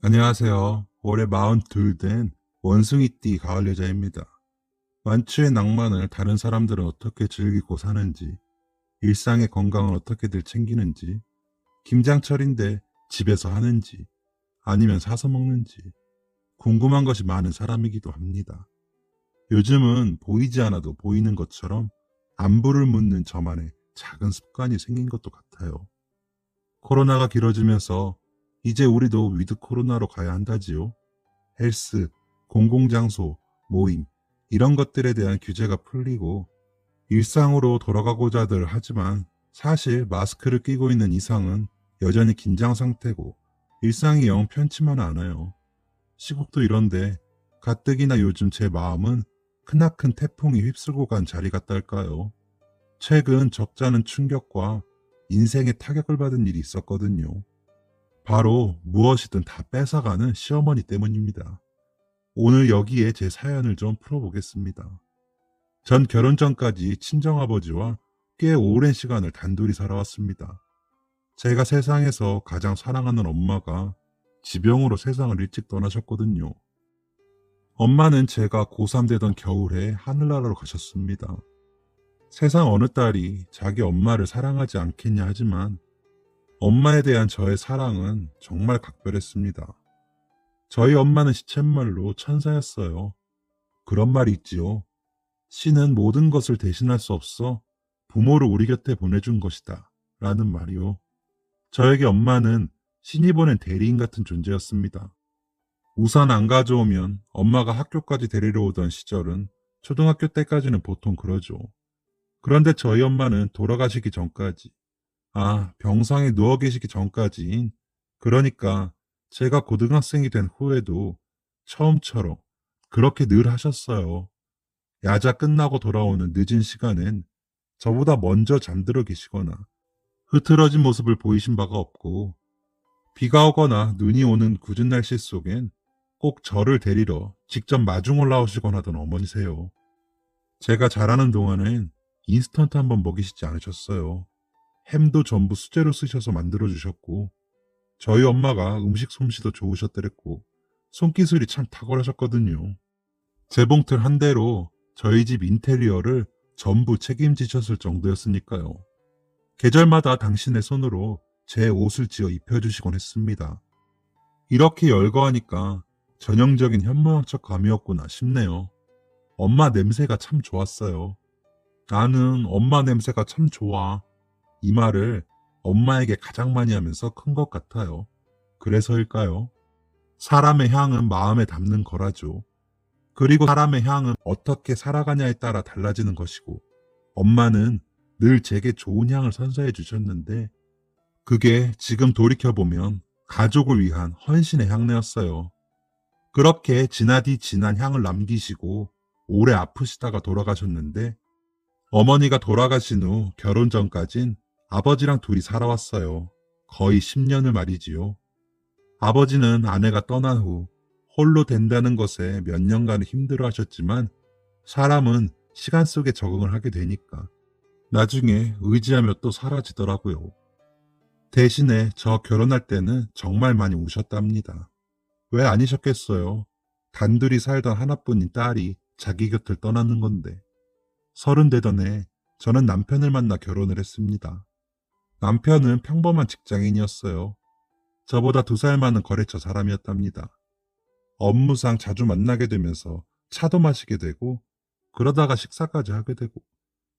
안녕하세요. 올해 42 된 원숭이띠 가을 여자입니다. 만추의 낭만을 다른 사람들은 어떻게 즐기고 사는지, 일상의 건강을 어떻게들 챙기는지, 김장철인데 집에서 하는지, 아니면 사서 먹는지, 궁금한 것이 많은 사람이기도 합니다. 요즘은 보이지 않아도 보이는 것처럼 안부를 묻는 저만의 작은 습관이 생긴 것도 같아요. 코로나가 길어지면서 이제 우리도 위드 코로나로 가야 한다지요. 헬스, 공공장소, 모임, 이런 것들에 대한 규제가 풀리고 일상으로 돌아가고자들 하지만 사실 마스크를 끼고 있는 이상은 여전히 긴장 상태고 일상이 영 편치만 않아요. 시국도 이런데 가뜩이나 요즘 제 마음은 크나큰 태풍이 휩쓸고 간 자리 같달까요. 최근 적잖은 충격과 인생의 타격을 받은 일이 있었거든요. 바로 무엇이든 다 뺏어가는 시어머니 때문입니다. 오늘 여기에 제 사연을 좀 풀어보겠습니다. 전 결혼 전까지 친정아버지와 꽤 오랜 시간을 단둘이 살아왔습니다. 제가 세상에서 가장 사랑하는 엄마가 지병으로 세상을 일찍 떠나셨거든요. 엄마는 제가 고3 되던 겨울에 하늘나라로 가셨습니다. 세상 어느 딸이 자기 엄마를 사랑하지 않겠냐 하지만 엄마에 대한 저의 사랑은 정말 각별했습니다. 저희 엄마는 시쳇말로 천사였어요. 그런 말이 있지요. 신은 모든 것을 대신할 수 없어 부모를 우리 곁에 보내준 것이다. 라는 말이요. 저에게 엄마는 신이 보낸 대리인 같은 존재였습니다. 우산 안 가져오면 엄마가 학교까지 데리러 오던 시절은 초등학교 때까지는 보통 그러죠. 그런데 저희 엄마는 돌아가시기 전까지, 병상에 누워 계시기 전까지인, 그러니까 제가 고등학생이 된 후에도 처음처럼 그렇게 늘 하셨어요. 야자 끝나고 돌아오는 늦은 시간엔 저보다 먼저 잠들어 계시거나 흐트러진 모습을 보이신 바가 없고 비가 오거나 눈이 오는 궂은 날씨 속엔 꼭 저를 데리러 직접 마중 올라오시곤 하던 어머니세요. 제가 자라는 동안엔 인스턴트 한번 먹이시지 않으셨어요. 햄도 전부 수제로 쓰셔서 만들어주셨고 저희 엄마가 음식 솜씨도 좋으셨더랬고 손기술이 참 탁월하셨거든요. 재봉틀 한 대로 저희 집 인테리어를 전부 책임지셨을 정도였으니까요. 계절마다 당신의 손으로 제 옷을 지어 입혀주시곤 했습니다. 이렇게 열거하니까 전형적인 현모양처 감이었구나 싶네요. 엄마 냄새가 참 좋았어요. 나는 엄마 냄새가 참 좋아. 이 말을 엄마에게 가장 많이 하면서 큰 것 같아요. 그래서일까요? 사람의 향은 마음에 담는 거라죠. 그리고 사람의 향은 어떻게 살아가냐에 따라 달라지는 것이고, 엄마는 늘 제게 좋은 향을 선사해 주셨는데, 그게 지금 돌이켜보면 가족을 위한 헌신의 향내였어요. 그렇게 진하디 진한 향을 남기시고 오래 아프시다가 돌아가셨는데, 어머니가 돌아가신 후 결혼 전까진 아버지랑 둘이 살아왔어요. 거의 10년을 말이지요. 아버지는 아내가 떠난 후 홀로 된다는 것에 몇 년간 힘들어 하셨지만 사람은 시간 속에 적응을 하게 되니까 나중에 의지하며 또 사라지더라고요. 대신에 저 결혼할 때는 정말 많이 우셨답니다. 왜 아니셨겠어요? 단둘이 살던 하나뿐인 딸이 자기 곁을 떠나는 건데. 30 되던 해 저는 남편을 만나 결혼을 했습니다. 남편은 평범한 직장인이었어요. 저보다 2살 많은 거래처 사람이었답니다. 업무상 자주 만나게 되면서 차도 마시게 되고 그러다가 식사까지 하게 되고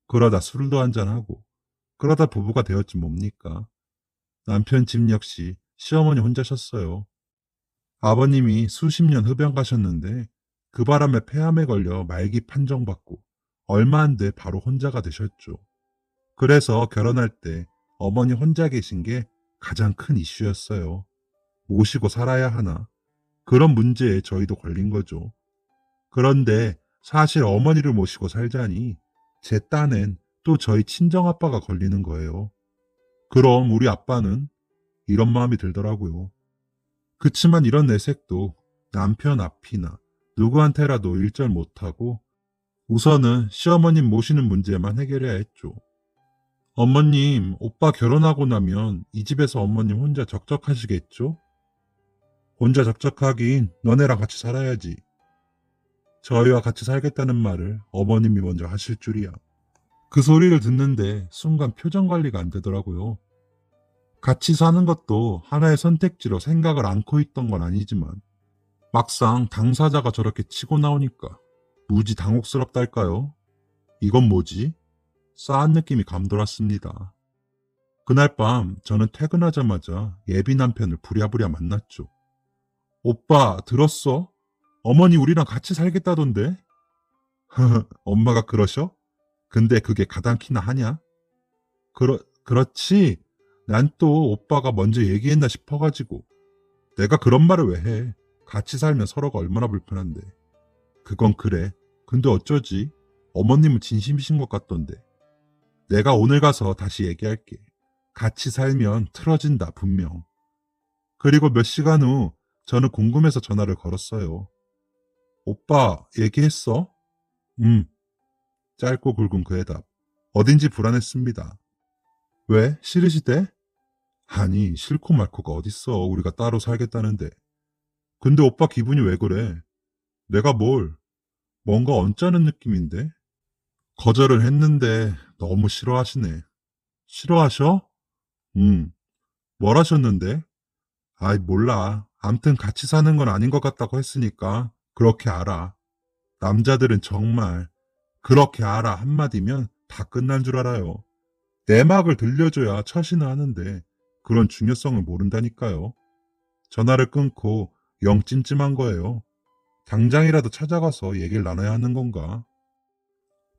그러다 술도 한잔하고 그러다 부부가 되었지 뭡니까. 남편 집 역시 시어머니 혼자셨어요. 아버님이 수십 년 흡연 가셨는데 그 바람에 폐암에 걸려 말기 판정받고 얼마 안 돼 바로 혼자가 되셨죠. 그래서 결혼할 때 어머니 혼자 계신 게 가장 큰 이슈였어요. 모시고 살아야 하나? 그런 문제에 저희도 걸린 거죠. 그런데 사실 어머니를 모시고 살자니 제 딴엔 또 저희 친정아빠가 걸리는 거예요. 그럼 우리 아빠는? 이런 마음이 들더라고요. 그치만 이런 내색도 남편 앞이나 누구한테라도 일절 못하고 우선은 시어머님 모시는 문제만 해결해야 했죠. 어머님, 오빠 결혼하고 나면 이 집에서 어머님 혼자 적적하시겠죠? 혼자 적적하긴 너네랑 같이 살아야지. 저희와 같이 살겠다는 말을 어머님이 먼저 하실 줄이야. 그 소리를 듣는데 순간 표정 관리가 안 되더라고요. 같이 사는 것도 하나의 선택지로 생각을 않고 있던 건 아니지만 막상 당사자가 저렇게 치고 나오니까 무지 당혹스럽달까요? 이건 뭐지? 싸한 느낌이 감돌았습니다. 그날 밤 저는 퇴근하자마자 예비 남편을 부랴부랴 만났죠. 오빠 들었어? 어머니 우리랑 같이 살겠다던데? 엄마가 그러셔? 근데 그게 가당키나 하냐? 그렇지. 난 또 오빠가 먼저 얘기했나 싶어가지고. 내가 그런 말을 왜 해? 같이 살면 서로가 얼마나 불편한데. 그건 그래. 근데 어쩌지? 어머님은 진심이신 것 같던데. 내가 오늘 가서 다시 얘기할게. 같이 살면 틀어진다, 분명. 그리고 몇 시간 후 저는 궁금해서 전화를 걸었어요. 오빠, 얘기했어? 음, 짧고 굵은 그 대답. 어딘지 불안했습니다. 왜? 싫으시대? 아니, 싫고 말고가 어딨어. 우리가 따로 살겠다는데. 근데 오빠 기분이 왜 그래? 내가 뭘? 뭔가 언짢은 느낌인데? 거절을 했는데 너무 싫어하시네. 싫어하셔? 응. 뭘 하셨는데? 아이, 몰라. 암튼 같이 사는 건 아닌 것 같다고 했으니까 그렇게 알아. 남자들은 정말 그렇게 알아 한마디면 다 끝난 줄 알아요. 내막을 들려줘야 처신을 하는데 그런 중요성을 모른다니까요. 전화를 끊고 영 찜찜한 거예요. 당장이라도 찾아가서 얘기를 나눠야 하는 건가?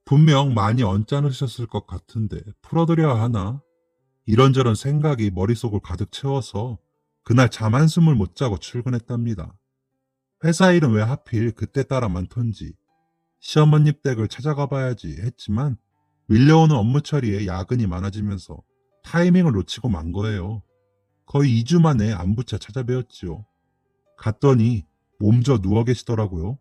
분명 많이 언짢으셨을 것 같은데 풀어드려야 하나? 이런저런 생각이 머릿속을 가득 채워서 그날 잠 한숨을 못 자고 출근했답니다. 회사 일은 왜 하필 그때 따라 많던지 시어머님 댁을 찾아가 봐야지 했지만 밀려오는 업무 처리에 야근이 많아지면서 타이밍을 놓치고 만 거예요. 거의 2주 만에 안부차 찾아뵈었지요. 갔더니 몸져 누워 계시더라고요.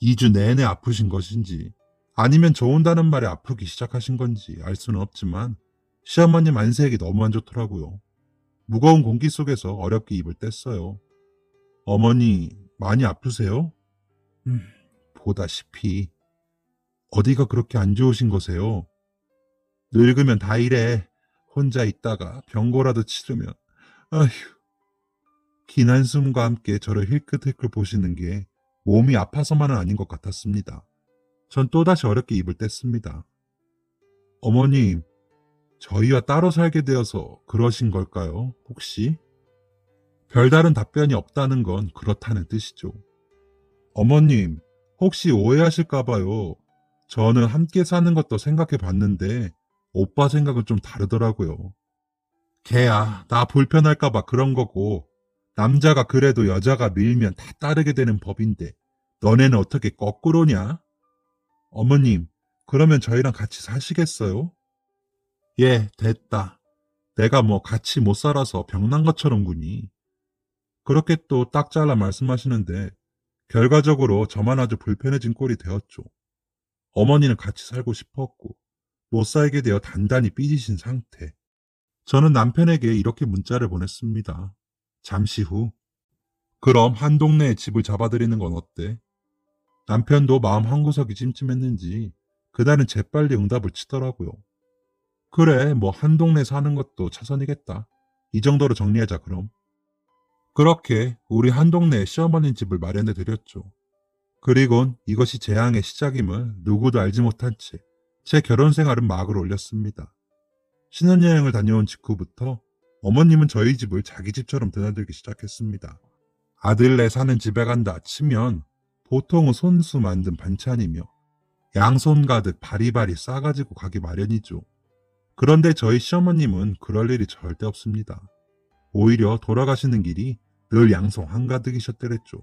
2주 내내 아프신 것인지 아니면 좋은다는 말에 아프기 시작하신 건지 알 수는 없지만 시어머님 안색이 너무 안 좋더라고요. 무거운 공기 속에서 어렵게 입을 뗐어요. 어머니 많이 아프세요? 음, 보다시피. 어디가 그렇게 안 좋으신 거세요? 늙으면 다 이래. 혼자 있다가 병고라도 치르면. 아휴. 긴 한숨과 함께 저를 힐끗힐끗 보시는 게 몸이 아파서만은 아닌 것 같았습니다. 전 또다시 어렵게 입을 뗐습니다. 어머님, 저희와 따로 살게 되어서 그러신 걸까요? 혹시? 별다른 답변이 없다는 건 그렇다는 뜻이죠. 어머님, 혹시 오해하실까봐요. 저는 함께 사는 것도 생각해 봤는데 오빠 생각은 좀 다르더라고요. 걔야, 나 불편할까봐 그런 거고 남자가 그래도 여자가 밀면 다 따르게 되는 법인데 너네는 어떻게 거꾸로냐? 어머님, 그러면 저희랑 같이 사시겠어요? 예, 됐다. 내가 뭐 같이 못 살아서 병난 것처럼 구니. 그렇게 또 딱 잘라 말씀하시는데 결과적으로 저만 아주 불편해진 꼴이 되었죠. 어머니는 같이 살고 싶었고 못 살게 되어 단단히 삐지신 상태. 저는 남편에게 이렇게 문자를 보냈습니다. 잠시 후. 그럼 한 동네에 집을 잡아드리는 건 어때? 남편도 마음 한구석이 찜찜했는지 그날은 재빨리 응답을 치더라고요. 그래, 뭐 한 동네 사는 것도 차선이겠다. 이 정도로 정리하자 그럼. 그렇게 우리 한 동네에 시어머니 집을 마련해 드렸죠. 그리곤 이것이 재앙의 시작임을 누구도 알지 못한 채 제 결혼 생활은 막을 올렸습니다. 신혼여행을 다녀온 직후부터 어머님은 저희 집을 자기 집처럼 드나들기 시작했습니다. 아들네 사는 집에 간다 치면 보통은 손수 만든 반찬이며 양손 가득 바리바리 싸가지고 가기 마련이죠. 그런데 저희 시어머님은 그럴 일이 절대 없습니다. 오히려 돌아가시는 길이 늘 양손 한가득이셨더랬죠.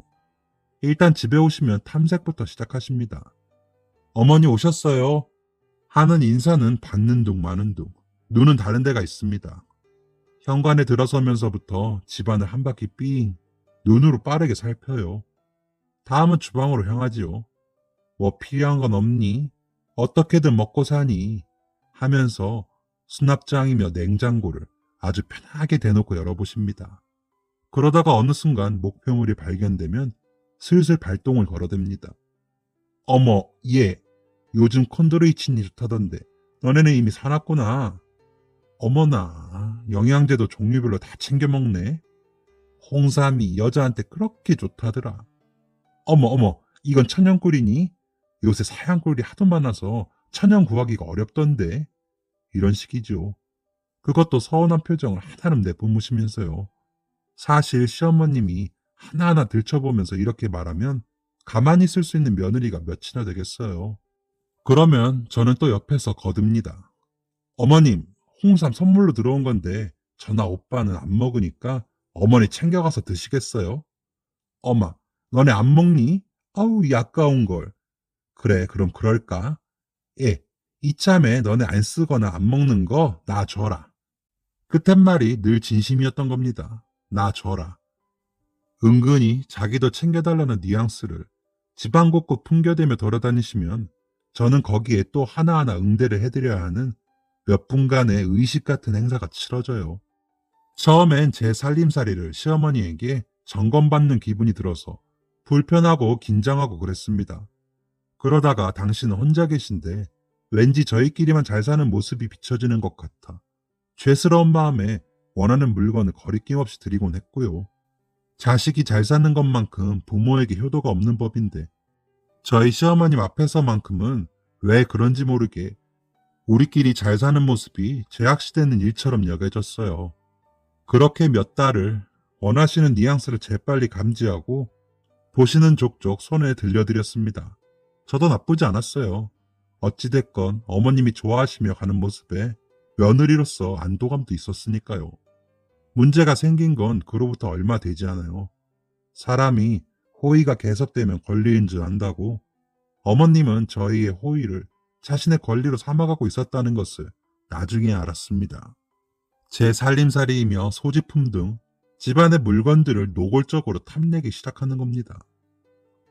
일단 집에 오시면 탐색부터 시작하십니다. 어머니 오셨어요? 하는 인사는 받는 둥 마는 둥. 눈은 다른 데가 있습니다. 현관에 들어서면서부터 집안을 한 바퀴 삥 눈으로 빠르게 살펴요. 다음은 주방으로 향하지요. 뭐 필요한 건 없니? 어떻게든 먹고 사니? 하면서 수납장이며 냉장고를 아주 편하게 대놓고 열어보십니다. 그러다가 어느 순간 목표물이 발견되면 슬슬 발동을 걸어댑니다. 어머, 얘, 요즘 콘드로이친이 좋다던데 너네는 이미 사놨구나. 어머나, 영양제도 종류별로 다 챙겨 먹네. 홍삼이 여자한테 그렇게 좋다더라. 어머, 이건 천연꿀이니? 요새 사양꿀이 하도 많아서 천연 구하기가 어렵던데. 이런 식이죠. 그것도 서운한 표정을 한아름 내뿜으시면서요. 사실 시어머님이 하나하나 들춰보면서 이렇게 말하면 가만히 있을 수 있는 며느리가 몇이나 되겠어요. 그러면 저는 또 옆에서 거듭니다. 어머님, 홍삼 선물로 들어온 건데 저나 오빠는 안 먹으니까 어머니 챙겨가서 드시겠어요? 엄마, 너네 안 먹니? 아우, 이 아까운 걸. 그래, 그럼 그럴까? 예, 이참에 너네 안 쓰거나 안 먹는 거 나 줘라. 끝엔 말이 늘 진심이었던 겁니다. 나 줘라. 은근히 자기도 챙겨달라는 뉘앙스를 집안 곳곳 풍겨대며 돌아다니시면 저는 거기에 또 하나하나 응대를 해드려야 하는 몇 분간의 의식 같은 행사가 치러져요. 처음엔 제 살림살이를 시어머니에게 점검받는 기분이 들어서 불편하고 긴장하고 그랬습니다. 그러다가 당신은 혼자 계신데 왠지 저희끼리만 잘 사는 모습이 비춰지는 것 같아 죄스러운 마음에 원하는 물건을 거리낌 없이 드리곤 했고요. 자식이 잘 사는 것만큼 부모에게 효도가 없는 법인데 저희 시어머님 앞에서만큼은 왜 그런지 모르게 우리끼리 잘 사는 모습이 죄악시되는 일처럼 여겨졌어요. 그렇게 몇 달을 원하시는 뉘앙스를 재빨리 감지하고 보시는 족족 손에 들려드렸습니다. 저도 나쁘지 않았어요. 어찌됐건 어머님이 좋아하시며 가는 모습에 며느리로서 안도감도 있었으니까요. 문제가 생긴 건 그로부터 얼마 되지 않아요. 사람이 호의가 계속되면 권리인 줄 안다고 어머님은 저희의 호의를 자신의 권리로 삼아가고 있었다는 것을 나중에 알았습니다. 제 살림살이이며 소지품 등 집안의 물건들을 노골적으로 탐내기 시작하는 겁니다.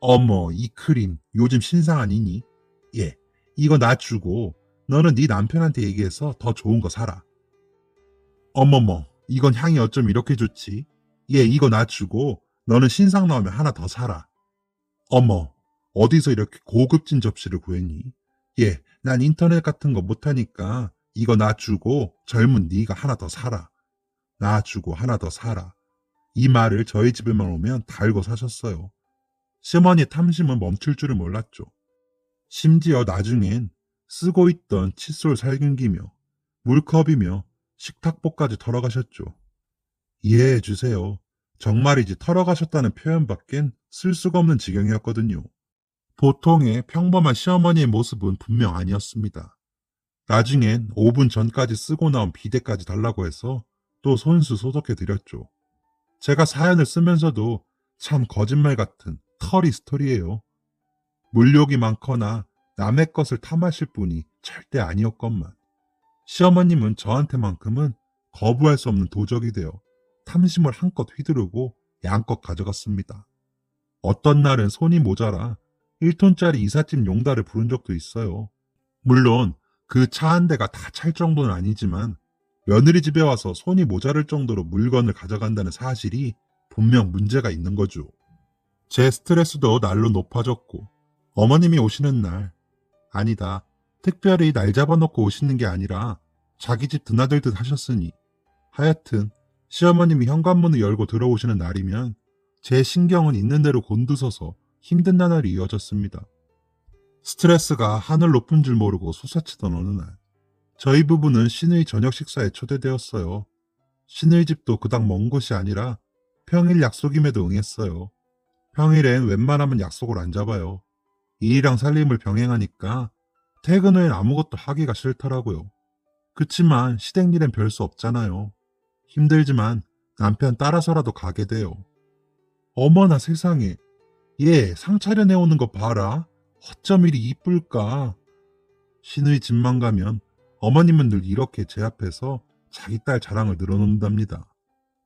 어머, 이 크림 요즘 신상 아니니? 예, 이거 나 주고 너는 네 남편한테 얘기해서 더 좋은 거 사라. 어머머, 이건 향이 어쩜 이렇게 좋지? 예, 이거 나 주고 너는 신상 나오면 하나 더 사라. 어머, 어디서 이렇게 고급진 접시를 구했니? 예, 난 인터넷 같은 거 못하니까 이거 나 주고 젊은 네가 하나 더 사라. 나 주고 하나 더 사라. 이 말을 저희 집에만 오면 달고 사셨어요. 시어머니의 탐심은 멈출 줄을 몰랐죠. 심지어 나중엔 쓰고 있던 칫솔 살균기며 물컵이며 식탁보까지 털어가셨죠. 이해해 주세요. 정말이지 털어가셨다는 표현밖엔 쓸 수가 없는 지경이었거든요. 보통의 평범한 시어머니의 모습은 분명 아니었습니다. 나중엔 5분 전까지 쓰고 나온 비데까지 달라고 해서 또 손수 소독해 드렸죠. 제가 사연을 쓰면서도 참 거짓말 같은 털이 스토리예요. 물욕이 많거나 남의 것을 탐하실 분이 절대 아니었건만 시어머님은 저한테만큼은 거부할 수 없는 도적이 되어 탐심을 한껏 휘두르고 양껏 가져갔습니다. 어떤 날은 손이 모자라 1톤짜리 이삿짐 용달을 부른 적도 있어요. 물론 그 차 한 대가 다 찰 정도는 아니지만 며느리 집에 와서 손이 모자랄 정도로 물건을 가져간다는 사실이 분명 문제가 있는 거죠. 제 스트레스도 날로 높아졌고 어머님이 오시는 날, 아니다, 특별히 날 잡아놓고 오시는 게 아니라 자기 집 드나들듯 하셨으니 하여튼 시어머님이 현관문을 열고 들어오시는 날이면 제 신경은 있는 대로 곤두서서 힘든 나날이 이어졌습니다. 스트레스가 하늘 높은 줄 모르고 솟아치던 어느 날 저희 부부는 시누이 저녁 식사에 초대되었어요. 시누이 집도 그닥 먼 곳이 아니라 평일 약속임에도 응했어요. 평일엔 웬만하면 약속을 안 잡아요. 일이랑 살림을 병행하니까 퇴근 후엔 아무것도 하기가 싫더라고요. 그치만 시댁 일엔 별 수 없잖아요. 힘들지만 남편 따라서라도 가게 돼요. 어머나 세상에, 얘 상 차려내오는 거 봐라. 어쩜 이리 이쁠까. 시누이 집만 가면 어머님은 늘 이렇게 제 앞에서 자기 딸 자랑을 늘어놓는답니다.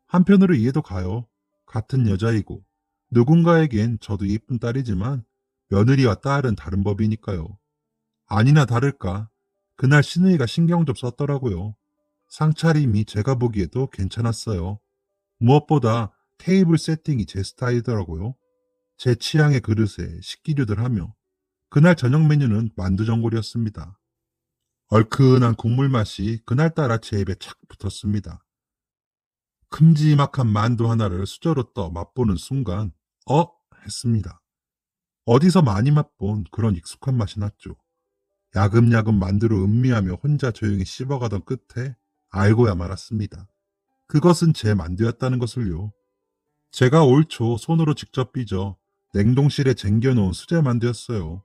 한편으로 이해도 가요. 같은 여자이고 누군가에겐 저도 예쁜 딸이지만 며느리와 딸은 다른 법이니까요. 아니나 다를까 그날 시누이가 신경 좀 썼더라고요. 상차림이 제가 보기에도 괜찮았어요. 무엇보다 테이블 세팅이 제 스타일이더라고요. 제 취향의 그릇에 식기류들 하며 그날 저녁 메뉴는 만두전골이었습니다. 얼큰한 국물 맛이 그날따라 제 입에 착 붙었습니다. 큼지막한 만두 하나를 수저로 떠 맛보는 순간 어? 했습니다. 어디서 많이 맛본 그런 익숙한 맛이 났죠. 야금야금 만두를 음미하며 혼자 조용히 씹어가던 끝에 알고야 말았습니다. 그것은 제 만두였다는 것을요. 제가 올 초 손으로 직접 빚어 냉동실에 쟁겨놓은 수제 만두였어요.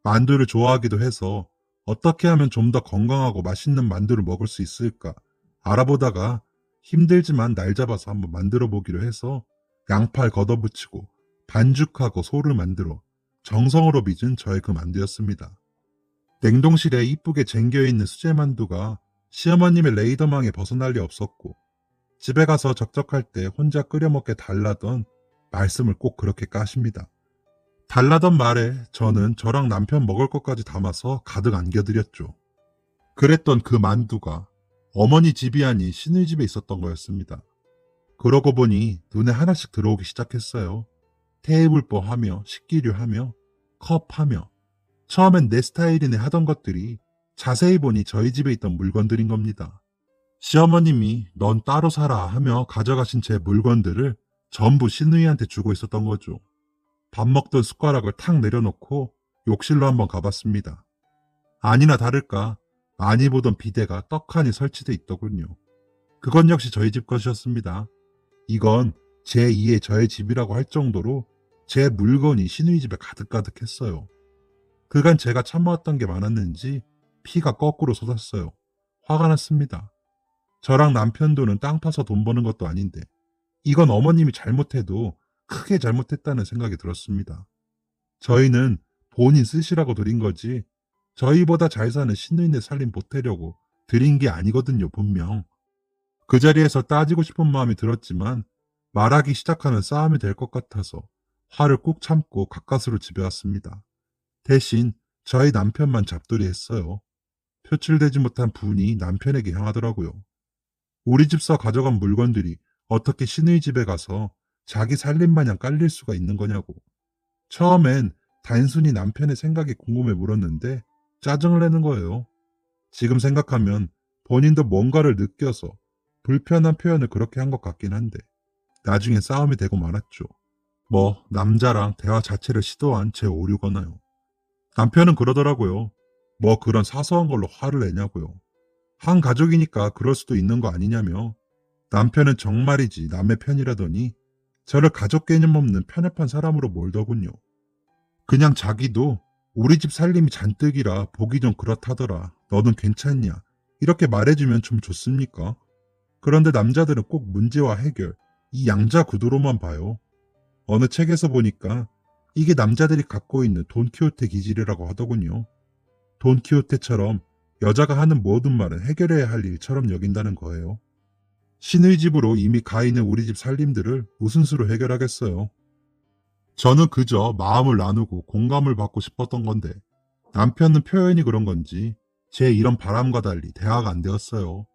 만두를 좋아하기도 해서 어떻게 하면 좀 더 건강하고 맛있는 만두를 먹을 수 있을까 알아보다가 힘들지만 날 잡아서 한번 만들어 보기로 해서 양파를 걷어붙이고 반죽하고 소를 만들어 정성으로 빚은 저의 그 만두였습니다. 냉동실에 이쁘게 쟁겨있는 수제 만두가 시어머님의 레이더망에 벗어날 리 없었고 집에 가서 적적할 때 혼자 끓여 먹게 달라던 말씀을 꼭 그렇게 까십니다. 달라던 말에 저는 저랑 남편 먹을 것까지 담아서 가득 안겨드렸죠. 그랬던 그 만두가 어머니 집이 아닌 시누이 집에 있었던 거였습니다. 그러고 보니 눈에 하나씩 들어오기 시작했어요. 테이블보 하며 식기류 하며 컵 하며 처음엔 내 스타일이네 하던 것들이 자세히 보니 저희 집에 있던 물건들인 겁니다. 시어머님이 넌 따로 사라 하며 가져가신 제 물건들을 전부 시누이한테 주고 있었던 거죠. 밥 먹던 숟가락을 탁 내려놓고 욕실로 한번 가봤습니다. 아니나 다를까 많이 보던 비데가 떡하니 설치돼 있더군요. 그건 역시 저희 집 것이었습니다. 이건 제2의 저의 집이라고 할 정도로 제 물건이 시누이 집에 가득가득했어요. 그간 제가 참아왔던 게 많았는지 피가 거꾸로 솟았어요. 화가 났습니다. 저랑 남편 돈은 땅 파서 돈 버는 것도 아닌데 이건 어머님이 잘못해도 크게 잘못했다는 생각이 들었습니다. 저희는 본인 쓰시라고 드린 거지 저희보다 잘 사는 시누이네 살림 보태려고 드린 게 아니거든요, 분명. 그 자리에서 따지고 싶은 마음이 들었지만 말하기 시작하면 싸움이 될 것 같아서 화를 꾹 참고 가까스로 집에 왔습니다. 대신 저희 남편만 잡돌이했어요. 표출되지 못한 분이 남편에게 향하더라고요. 우리 집서 가져간 물건들이 어떻게 시누이 집에 가서 자기 살림마냥 깔릴 수가 있는 거냐고. 처음엔 단순히 남편의 생각이 궁금해 물었는데 짜증을 내는 거예요. 지금 생각하면 본인도 뭔가를 느껴서 불편한 표현을 그렇게 한 것 같긴 한데 나중에 싸움이 되고 말았죠. 뭐 남자랑 대화 자체를 시도한 제 오류거나요. 남편은 그러더라고요. 뭐 그런 사소한 걸로 화를 내냐고요. 한 가족이니까 그럴 수도 있는 거 아니냐며. 남편은 정말이지 남의 편이라더니 저를 가족 개념 없는 편협한 사람으로 몰더군요. 그냥 자기도 우리 집 살림이 잔뜩이라 보기 좀 그렇다더라. 너는 괜찮냐? 이렇게 말해주면 좀 좋습니까? 그런데 남자들은 꼭 문제와 해결, 이 양자 구도로만 봐요. 어느 책에서 보니까 이게 남자들이 갖고 있는 돈키호테 기질이라고 하더군요. 돈키호테처럼 여자가 하는 모든 말은 해결해야 할 일처럼 여긴다는 거예요. 시누이 집으로 이미 가 있는 우리 집 살림들을 무슨 수로 해결하겠어요. 저는 그저 마음을 나누고 공감을 받고 싶었던 건데 남편은 표현이 그런 건지 제 이런 바람과 달리 대화가 안 되었어요.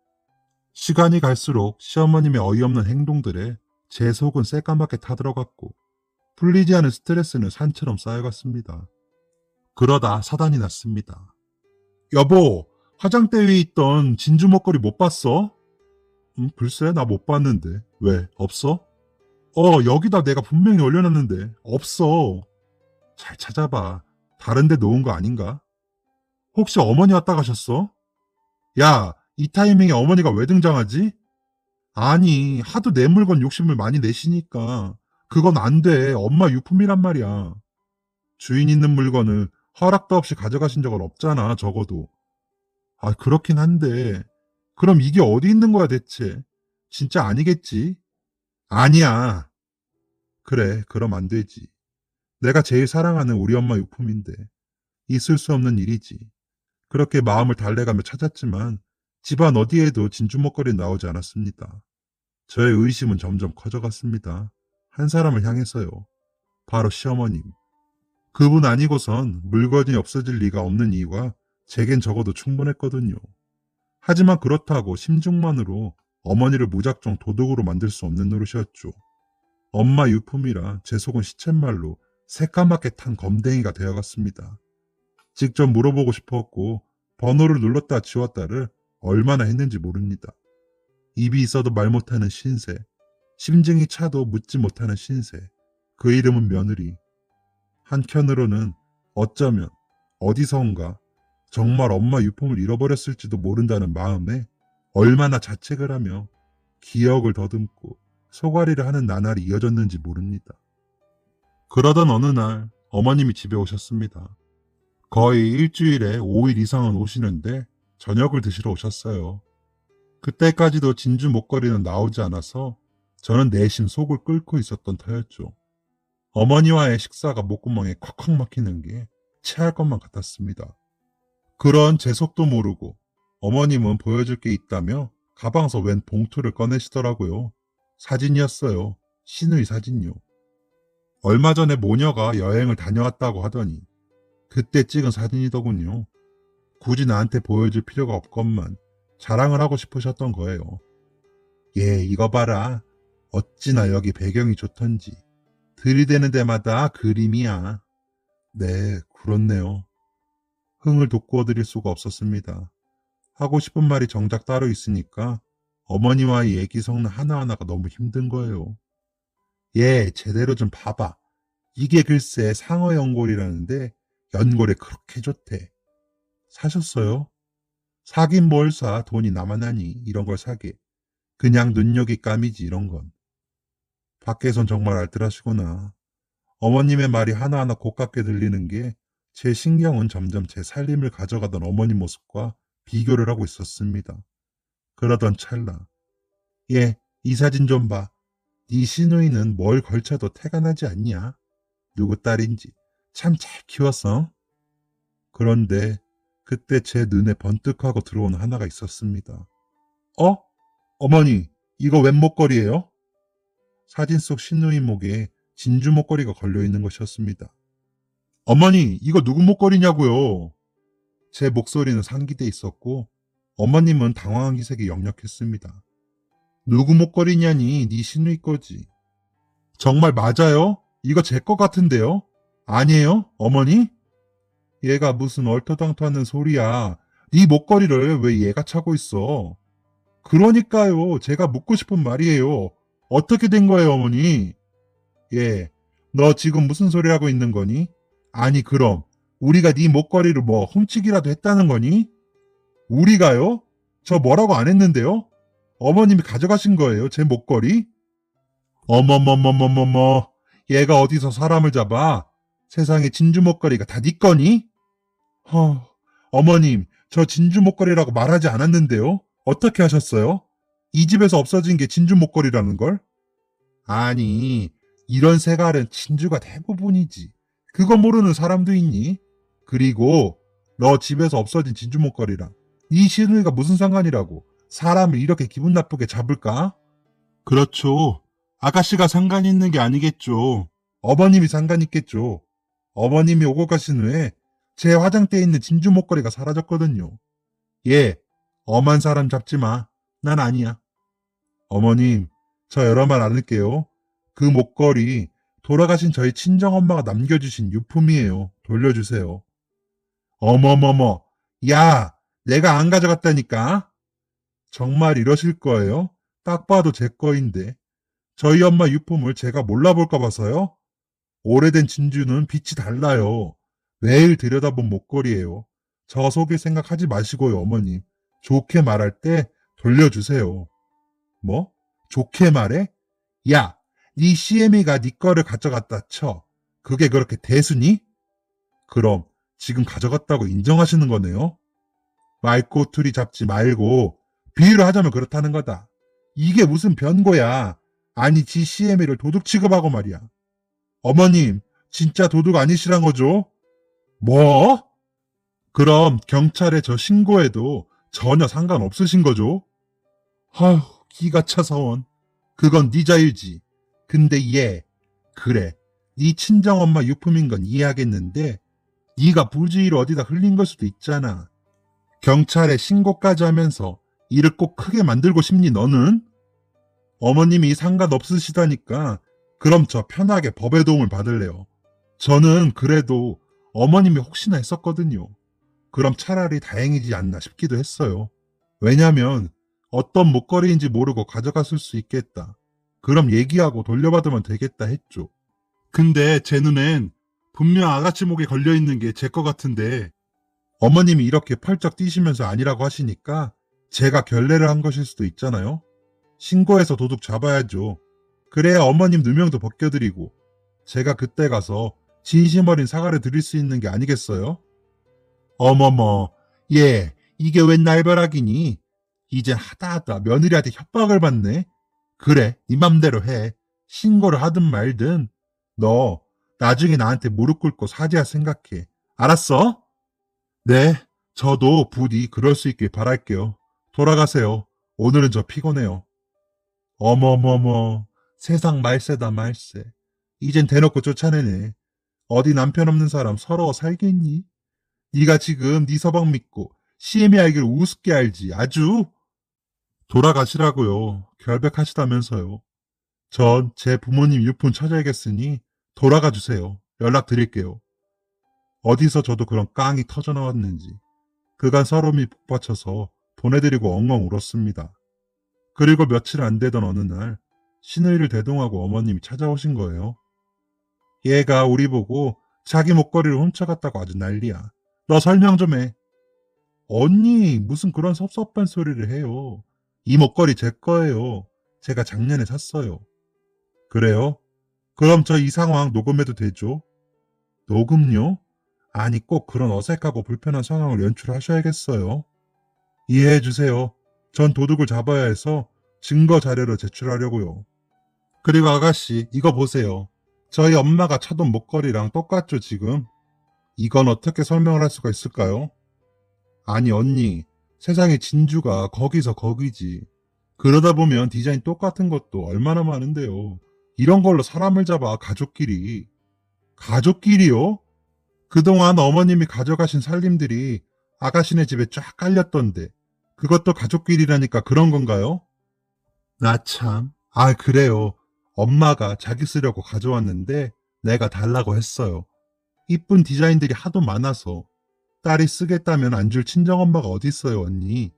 시간이 갈수록 시어머님의 어이없는 행동들에 제 속은 새까맣게 타들어갔고 풀리지 않은 스트레스는 산처럼 쌓여갔습니다. 그러다 사단이 났습니다. 여보, 화장대 위에 있던 진주 목걸이 못 봤어? 글쎄 나 못 봤는데. 왜? 없어? 여기다 내가 분명히 올려놨는데. 없어. 잘 찾아봐. 다른 데 놓은 거 아닌가? 혹시 어머니 왔다 가셨어? 야, 이 타이밍에 어머니가 왜 등장하지? 아니, 하도 내 물건 욕심을 많이 내시니까. 그건 안 돼. 엄마 유품이란 말이야. 주인 있는 물건을 허락도 없이 가져가신 적은 없잖아, 적어도. 아, 그렇긴 한데. 그럼 이게 어디 있는 거야, 대체? 진짜 아니겠지? 아니야. 그래, 그럼 안 되지. 내가 제일 사랑하는 우리 엄마 유품인데. 있을 수 없는 일이지. 그렇게 마음을 달래가며 찾았지만 집안 어디에도 진주 목걸이는 나오지 않았습니다. 저의 의심은 점점 커져갔습니다. 한 사람을 향해서요. 바로 시어머님. 그분 아니고선 물건이 없어질 리가 없는 이유가 제겐 적어도 충분했거든요. 하지만 그렇다고 심중만으로 어머니를 무작정 도둑으로 만들 수 없는 노릇이었죠. 엄마 유품이라 제 속은 시쳇말로 새까맣게 탄 검댕이가 되어갔습니다. 직접 물어보고 싶었고 번호를 눌렀다 지웠다를 얼마나 했는지 모릅니다. 입이 있어도 말 못하는 신세, 심증이 차도 묻지 못하는 신세, 그 이름은 며느리. 한켠으로는 어쩌면 어디선가 정말 엄마 유품을 잃어버렸을지도 모른다는 마음에 얼마나 자책을 하며 기억을 더듬고 소가리를 하는 나날이 이어졌는지 모릅니다. 그러던 어느 날 어머님이 집에 오셨습니다. 거의 일주일에 5일 이상은 오시는데 저녁을 드시러 오셨어요. 그때까지도 진주 목걸이는 나오지 않아서 저는 내심 속을 끓고 있었던 터였죠. 어머니와의 식사가 목구멍에 콱콱 막히는 게 체할 것만 같았습니다. 그런 제 속도 모르고 어머님은 보여줄 게 있다며 가방에서 웬 봉투를 꺼내시더라고요. 사진이었어요. 시누이 사진요. 얼마 전에 모녀가 여행을 다녀왔다고 하더니 그때 찍은 사진이더군요. 굳이 나한테 보여줄 필요가 없건만 자랑을 하고 싶으셨던 거예요. 예, 이거 봐라. 어찌나 여기 배경이 좋던지. 들이대는 데마다 그림이야. 네, 그렇네요. 흥을 돋구어드릴 수가 없었습니다. 하고 싶은 말이 정작 따로 있으니까 어머니와의 얘기 섞는 하나하나가 너무 힘든 거예요. 예, 제대로 좀 봐봐. 이게 글쎄 상어 연골이라는데 연골에 그렇게 좋대. 사셨어요? 사긴 뭘 사, 돈이 남아나니 이런 걸 사게. 그냥 눈요깃감이지 이런 건. 밖에선 정말 알뜰하시구나. 어머님의 말이 하나하나 고깝게 들리는 게 제 신경은 점점 제 살림을 가져가던 어머니 모습과 비교를 하고 있었습니다. 그러던 찰나. 예, 이 사진 좀 봐. 네 시누이는 뭘 걸쳐도 태가 나지 않냐? 누구 딸인지 참 잘 키웠어. 그런데 그때 제 눈에 번뜩하고 들어온 하나가 있었습니다. 어? 어머니, 이거 웬 목걸이에요? 사진 속 시누이 목에 진주 목걸이가 걸려있는 것이었습니다. 어머니, 이거 누구 목걸이냐고요? 제 목소리는 상기돼 있었고 어머님은 당황한 기색이 역력했습니다. 누구 목걸이냐니 네 시누이 거지. 정말 맞아요? 이거 제 거 같은데요? 아니에요? 어머니? 얘가 무슨 얼토당토하는 소리야. 네 목걸이를 왜 얘가 차고 있어? 그러니까요. 제가 묻고 싶은 말이에요. 어떻게 된 거예요, 어머니? 예, 너 지금 무슨 소리 하고 있는 거니? 아니 그럼 우리가 네 목걸이를 뭐 훔치기라도 했다는 거니? 우리가요? 저 뭐라고 안 했는데요? 어머님이 가져가신 거예요, 제 목걸이? 어머머머머머머, 얘가 어디서 사람을 잡아? 세상에 진주 목걸이가 다 네 거니? 어머님, 저 진주 목걸이라고 말하지 않았는데요? 어떻게 하셨어요? 이 집에서 없어진 게 진주 목걸이라는 걸? 아니, 이런 색깔은 진주가 대부분이지. 그거 모르는 사람도 있니? 그리고 너 집에서 없어진 진주 목걸이랑 네 시누이가 무슨 상관이라고 사람을 이렇게 기분 나쁘게 잡을까? 그렇죠. 아가씨가 상관 있는 게 아니겠죠. 어머님이 상관 있겠죠. 어머님이 오고 가신 후에 제 화장대에 있는 진주 목걸이가 사라졌거든요. 예, 엄한 사람 잡지 마. 난 아니야. 어머님, 저 여러 말 안 할게요. 그 목걸이 돌아가신 저희 친정엄마가 남겨주신 유품이에요. 돌려주세요. 어머머머, 야, 내가 안 가져갔다니까? 정말 이러실 거예요? 딱 봐도 제 거인데. 저희 엄마 유품을 제가 몰라볼까 봐서요? 오래된 진주는 빛이 달라요. 매일 들여다본 목걸이에요. 저 속일 생각하지 마시고요, 어머님. 좋게 말할 때 돌려주세요. 뭐? 좋게 말해? 야, 네 CM이가 네 거를 가져갔다 쳐. 그게 그렇게 대수니? 그럼 지금 가져갔다고 인정하시는 거네요? 말꼬투리 잡지 말고 비유를 하자면 그렇다는 거다. 이게 무슨 변고야. 아니 지 CM이를 도둑 취급하고 말이야. 어머님, 진짜 도둑 아니시란 거죠? 뭐? 그럼 경찰에 저 신고해도 전혀 상관없으신 거죠? 아휴, 기가 차서원. 그건 네 자유지. 근데 얘, 그래, 네 친정엄마 유품인 건 이해하겠는데 네가 부주의로 어디다 흘린 걸 수도 있잖아. 경찰에 신고까지 하면서 일을 꼭 크게 만들고 싶니 너는? 어머님이 상관없으시다니까 그럼 저 편하게 법의 도움을 받을래요. 저는 그래도 어머님이 혹시나 했었거든요. 그럼 차라리 다행이지 않나 싶기도 했어요. 왜냐면 어떤 목걸이인지 모르고 가져갔을 수 있겠다. 그럼 얘기하고 돌려받으면 되겠다 했죠. 근데 제 눈엔 분명 아가씨 목에 걸려있는 게 제 거 같은데 어머님이 이렇게 펄쩍 뛰시면서 아니라고 하시니까 제가 결례를 한 것일 수도 있잖아요. 신고해서 도둑 잡아야죠. 그래야 어머님 누명도 벗겨드리고 제가 그때 가서 진심 어린 사과를 드릴 수 있는 게 아니겠어요? 어머머, 얘, 이게 웬 날벼락이니? 이제 하다하다 며느리한테 협박을 받네? 그래, 네 맘대로 해. 신고를 하든 말든. 너 나중에 나한테 무릎 꿇고 사죄할 생각해. 알았어? 네, 저도 부디 그럴 수 있길 바랄게요. 돌아가세요. 오늘은 저 피곤해요. 어머머머, 세상 말세다 말세. 이젠 대놓고 쫓아내네. 어디 남편 없는 사람 서러워 살겠니? 네가 지금 네 서방 믿고 시애미 알기를 우습게 알지. 아주 돌아가시라고요. 결백하시다면서요. 전 제 부모님 유품 찾아야겠으니 돌아가 주세요. 연락드릴게요. 어디서 저도 그런 깡이 터져 나왔는지 그간 서러움이 북받쳐서 보내드리고 엉엉 울었습니다. 그리고 며칠 안 되던 어느 날 시누이를 대동하고 어머님이 찾아오신 거예요. 얘가 우리 보고 자기 목걸이를 훔쳐갔다고 아주 난리야. 너 설명 좀 해. 언니, 무슨 그런 섭섭한 소리를 해요. 이 목걸이 제 거예요. 제가 작년에 샀어요. 그래요? 그럼 저 이 상황 녹음해도 되죠? 녹음요? 아니, 꼭 그런 어색하고 불편한 상황을 연출하셔야겠어요. 이해해 주세요. 전 도둑을 잡아야 해서 증거 자료를 제출하려고요. 그리고 아가씨, 이거 보세요. 저희 엄마가 차던 목걸이랑 똑같죠, 지금? 이건 어떻게 설명을 할 수가 있을까요? 아니, 언니. 세상에 진주가 거기서 거기지. 그러다 보면 디자인 똑같은 것도 얼마나 많은데요. 이런 걸로 사람을 잡아, 가족끼리. 가족끼리요? 그동안 어머님이 가져가신 살림들이 아가씨네 집에 쫙 깔렸던데 그것도 가족끼리라니까 그런 건가요? 나 참. 아, 그래요. 엄마가 자기 쓰려고 가져왔는데 내가 달라고 했어요. 이쁜 디자인들이 하도 많아서 딸이 쓰겠다면 안 줄 친정엄마가 어딨어요, 언니.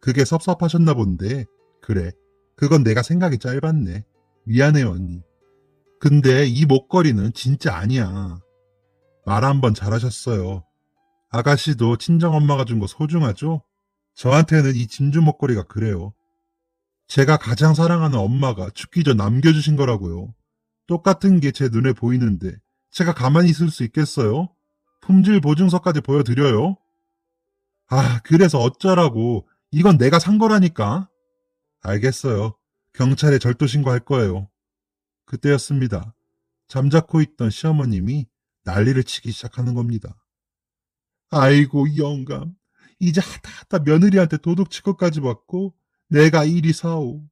그게 섭섭하셨나 본데. 그래. 그건 내가 생각이 짧았네. 미안해요, 언니. 근데 이 목걸이는 진짜 아니야. 말 한번 잘하셨어요. 아가씨도 친정엄마가 준 거 소중하죠? 저한테는 이 진주 목걸이가 그래요. 제가 가장 사랑하는 엄마가 죽기 전 남겨주신 거라고요. 똑같은 게 제 눈에 보이는데 제가 가만히 있을 수 있겠어요? 품질 보증서까지 보여드려요? 아, 그래서 어쩌라고. 이건 내가 산 거라니까. 알겠어요. 경찰에 절도 신고할 거예요. 그때였습니다. 잠자코 있던 시어머님이 난리를 치기 시작하는 겁니다. 아이고, 영감. 이제 하다하다 며느리한테 도둑 취급까지 받고 내가 이리 사오.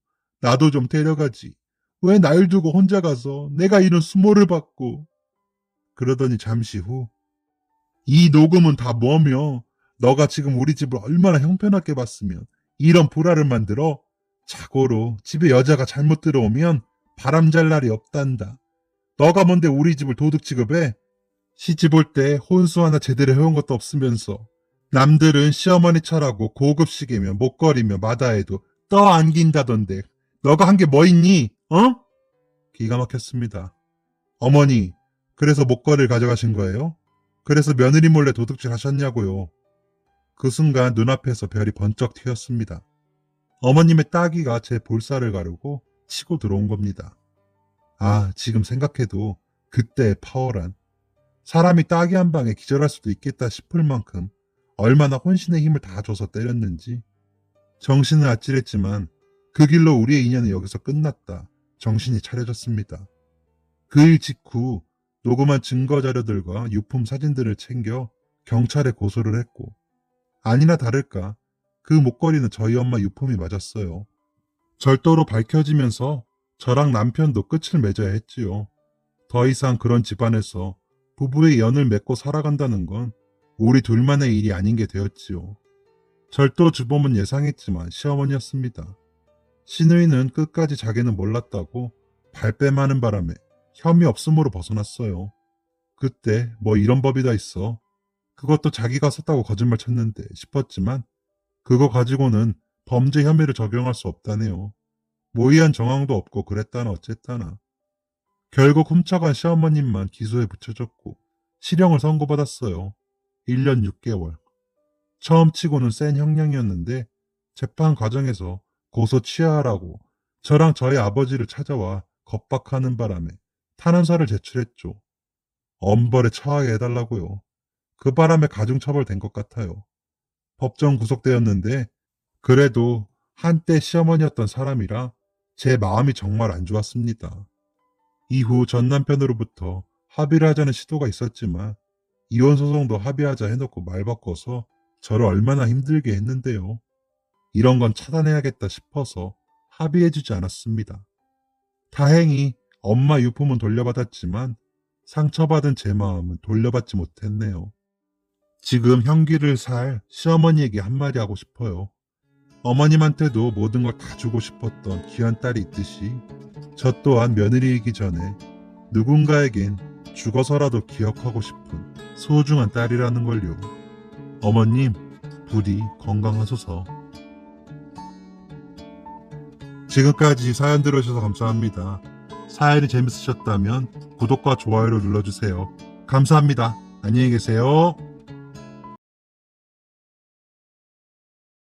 나도 좀 데려가지. 왜 날 두고 혼자 가서 내가 이런 수모를 받고. 그러더니 잠시 후 이 녹음은 다 뭐며 너가 지금 우리 집을 얼마나 형편없게 봤으면 이런 불화를 만들어. 자고로 집에 여자가 잘못 들어오면 바람 잘 날이 없단다. 너가 뭔데 우리 집을 도둑 취급해? 시집 올 때 혼수 하나 제대로 해온 것도 없으면서 남들은 시어머니 차라고 고급 시계며 목걸이며 마다해도 떠 안긴다던데 너가 한 게 뭐 있니? 어? 기가 막혔습니다. 어머니, 그래서 목걸이를 가져가신 거예요? 그래서 며느리 몰래 도둑질 하셨냐고요. 그 순간 눈앞에서 별이 번쩍 튀었습니다. 어머님의 따귀가 제 볼살을 가르고 치고 들어온 겁니다. 아, 지금 생각해도 그때의 파워란 사람이 따귀 한 방에 기절할 수도 있겠다 싶을 만큼 얼마나 혼신의 힘을 다 줘서 때렸는지. 정신은 아찔했지만 그 길로 우리의 인연은 여기서 끝났다. 정신이 차려졌습니다. 그 일 직후 녹음한 증거 자료들과 유품 사진들을 챙겨 경찰에 고소를 했고 아니나 다를까 그 목걸이는 저희 엄마 유품이 맞았어요. 절도로 밝혀지면서 저랑 남편도 끝을 맺어야 했지요. 더 이상 그런 집안에서 부부의 연을 맺고 살아간다는 건 우리 둘만의 일이 아닌 게 되었지요. 절도 주범은 예상했지만 시어머니였습니다. 시누이는 끝까지 자기는 몰랐다고 발뺌하는 바람에 혐의 없음으로 벗어났어요. 그때 뭐 이런 법이 다 있어. 그것도 자기가 썼다고 거짓말 쳤는데 싶었지만 그거 가지고는 범죄 혐의를 적용할 수 없다네요. 모의한 정황도 없고 그랬다나 어쨌다나. 결국 훔쳐간 시어머님만 기소에 붙여졌고 실형을 선고받았어요. 1년 6개월. 처음 치고는 센 형량이었는데 재판 과정에서 고소 취하하라고 저랑 저희 아버지를 찾아와 겁박하는 바람에 탄원서를 제출했죠. 엄벌에 처하게 해달라고요. 그 바람에 가중처벌된 것 같아요. 법정 구속되었는데 그래도 한때 시어머니였던 사람이라 제 마음이 정말 안 좋았습니다. 이후 전 남편으로부터 합의를 하자는 시도가 있었지만 이혼 소송도 합의하자 해놓고 말 바꿔서 저를 얼마나 힘들게 했는데요. 이런 건 차단해야겠다 싶어서 합의해주지 않았습니다. 다행히 엄마 유품은 돌려받았지만 상처받은 제 마음은 돌려받지 못했네요. 지금 형기를 살 시어머니에게 한마디 하고 싶어요. 어머님한테도 모든 걸 다 주고 싶었던 귀한 딸이 있듯이 저 또한 며느리이기 전에 누군가에겐 죽어서라도 기억하고 싶은 소중한 딸이라는 걸요. 어머님, 부디 건강하소서. 지금까지 사연 들어주셔서 감사합니다. 사연이 재밌으셨다면 구독과 좋아요를 눌러주세요. 감사합니다. 안녕히 계세요.